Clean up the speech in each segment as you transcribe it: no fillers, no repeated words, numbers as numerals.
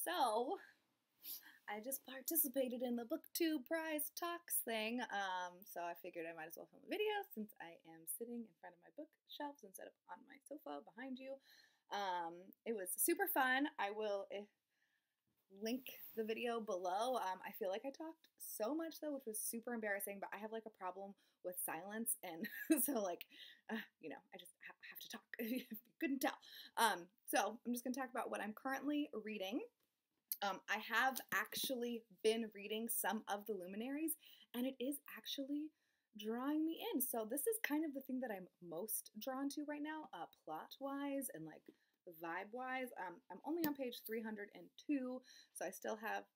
So I just participated in the BookTube Prize Talks thing, so I figured I might as well film a video since I am sitting in front of my bookshelves instead of on my sofa behind you. It was super fun. I will link the video below. I feel like I talked so much though, which was super embarrassing, but I have like a problem with silence, and so like, I just have to talk if you couldn't tell. So I'm just gonna talk about what I'm currently reading. I have actually been reading some of the luminaries, and it is actually drawing me in. So this is kind of the thing that I'm most drawn to right now, plot-wise and like vibe-wise. I'm only on page 302, so I still have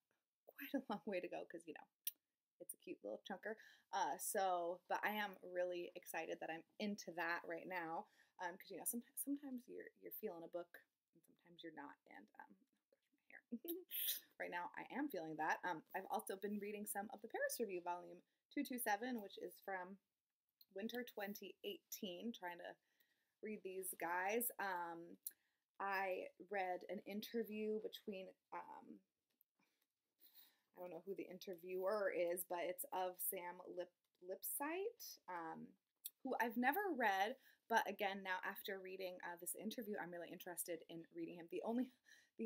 quite a long way to go because, it's a cute little chunker. But I am really excited that I'm into that right now because, sometimes you're feeling a book and sometimes you're not, and right now I am feeling that. I've also been reading some of the Paris Review volume 227, which is from winter 2018, trying to read these guys. I read an interview between, I don't know who the interviewer is, but it's of Sam Lipsyte, who I've never read, but again, now after reading this interview, I'm really interested in reading him. The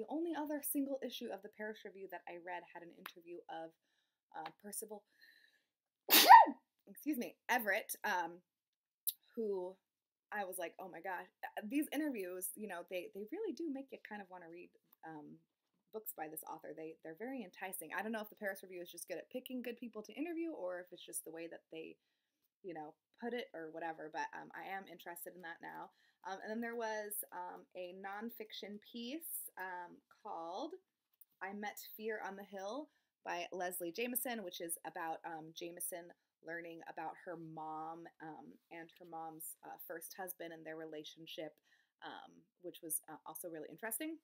only other single issue of the Paris Review that I read had an interview of Percival, excuse me, Everett, who I was like, oh my gosh, these interviews, they really do make you kind of want to read books by this author. They're very enticing. I don't know if the Paris Review is just good at picking good people to interview, or if it's just the way that they, put it or whatever, but I am interested in that now. And then there was a nonfiction piece called I Met Fear on the Hill by Leslie Jameson, which is about Jameson learning about her mom and her mom's first husband and their relationship, which was also really interesting.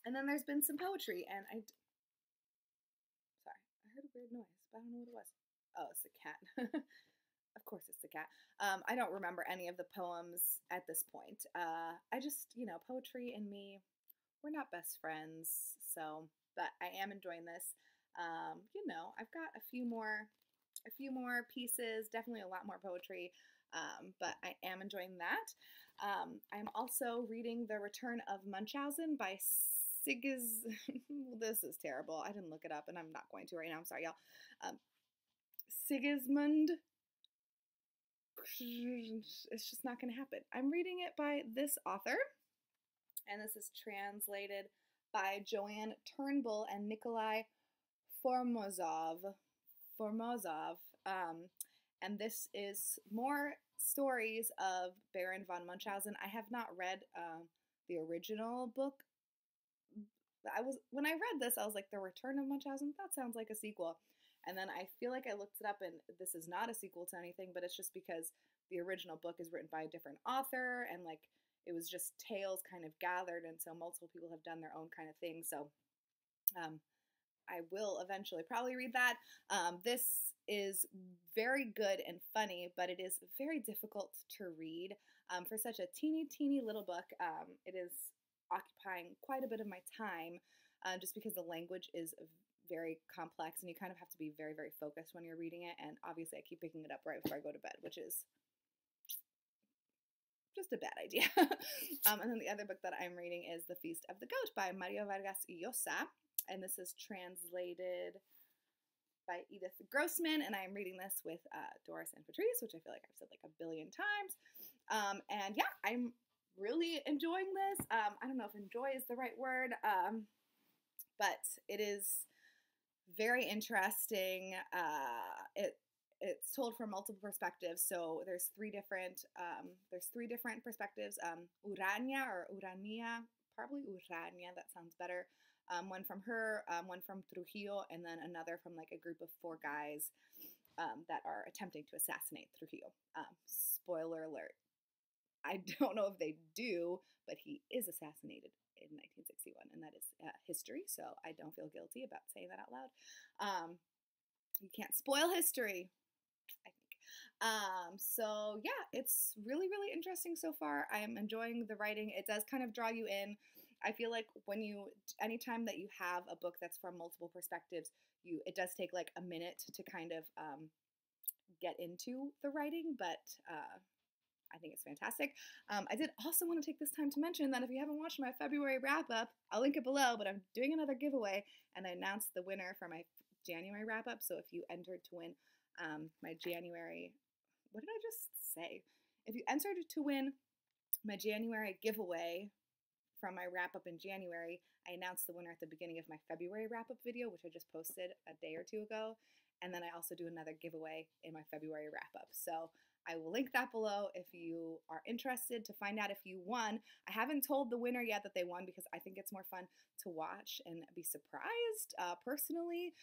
And then there's been some poetry, and sorry, I heard a weird noise, but I don't know what it was. Oh, it's the cat. Of course it's the cat. I don't remember any of the poems at this point. I just, poetry and me, we're not best friends, so, but I am enjoying this. I've got a few more pieces, definitely a lot more poetry, but I am enjoying that. I'm also reading The Return of Munchausen by this is terrible. I didn't look it up, and I'm not going to right now. I'm sorry, y'all. Sigismund. It's just not going to happen. I'm reading it by this author, and this is translated by Joanne Turnbull and Nikolai Formozov. And this is more stories of Baron von Munchausen. I have not read the original book. When I read this, I was like, The Return of Munchausen? That sounds like a sequel. And then I feel like I looked it up, and this is not a sequel to anything, but it's just because the original book is written by a different author, and like it was just tales kind of gathered, and so multiple people have done their own kind of thing. So I will eventually probably read that. This is very good and funny, but it is very difficult to read. For such a teeny little book, it is occupying quite a bit of my time, just because the language is very complex, and you kind of have to be very, very focused when you're reading it. And obviously I keep picking it up right before I go to bed, which is just a bad idea. And then the other book that I'm reading is The Feast of the Goat by Mario Vargas Llosa, and this is translated by Edith Grossman, and I'm reading this with Doris and Patrice, which I feel like I've said like a billion times. And yeah, I'm really enjoying this. I don't know if enjoy is the right word, but it is very interesting. It's told from multiple perspectives. So there's three different perspectives. Urania or Urania, probably Urania. That sounds better. One from her, one from Trujillo, and then another from like a group of 4 guys that are attempting to assassinate Trujillo. Spoiler alert. I don't know if they do, but he is assassinated in 1961, and that is history, so I don't feel guilty about saying that out loud. You can't spoil history, I think. So yeah, it's really, really interesting so far. I am enjoying the writing. It does kind of draw you in. I feel like anytime that you have a book that's from multiple perspectives, it does take like a minute to kind of get into the writing, but I think it's fantastic. I did also want to take this time to mention that if you haven't watched my February wrap up, I'll link it below, but I'm doing another giveaway, and I announced the winner for my January wrap up. So if you entered to win my January, what did I just say? If you entered to win my January giveaway from my wrap up in January, I announced the winner at the beginning of my February wrap up video, which I just posted a day or two ago. And then I also do another giveaway in my February wrap up. So I will link that below if you are interested to find out if you won. I haven't told the winner yet that they won because I think it's more fun to watch and be surprised personally.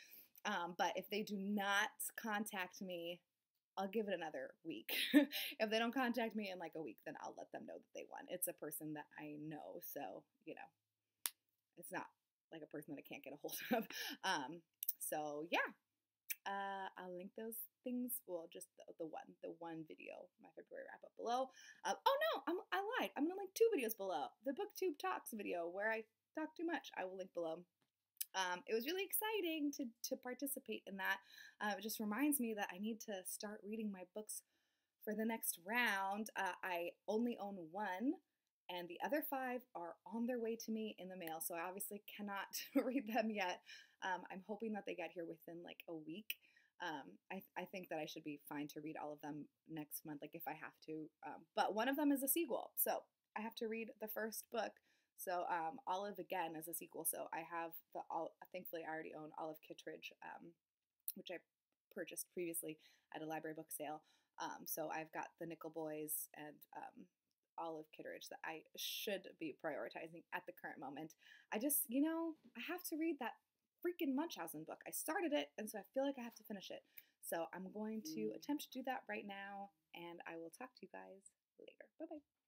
But if they do not contact me, I'll give it another week. If they don't contact me in like a week, then I'll let them know that they won. It's a person that I know, so, it's not like a person that I can't get a hold of. So yeah, I'll link those things. Well, just the one video, my February wrap up below. Oh no, I lied. I'm gonna link 2 videos below. The BookTube Talks video where I talk too much, I will link below. It was really exciting to participate in that. It just reminds me that I need to start reading my books for the next round. I only own 1, and the other 5 are on their way to me in the mail, so I obviously cannot read them yet. I'm hoping that they get here within like a week. I think that I should be fine to read all of them next month, like if I have to. But one of them is a sequel, so I have to read the first book. So Olive again is a sequel. So I have thankfully I already own Olive Kittredge, which I purchased previously at a library book sale. So I've got the Nickel Boys and Olive Kittredge that I should be prioritizing at the current moment. I just, I have to read that freaking Munchausen book. I started it, and so I feel like I have to finish it. So I'm going to attempt to do that right now, and I will talk to you guys later. Bye-bye.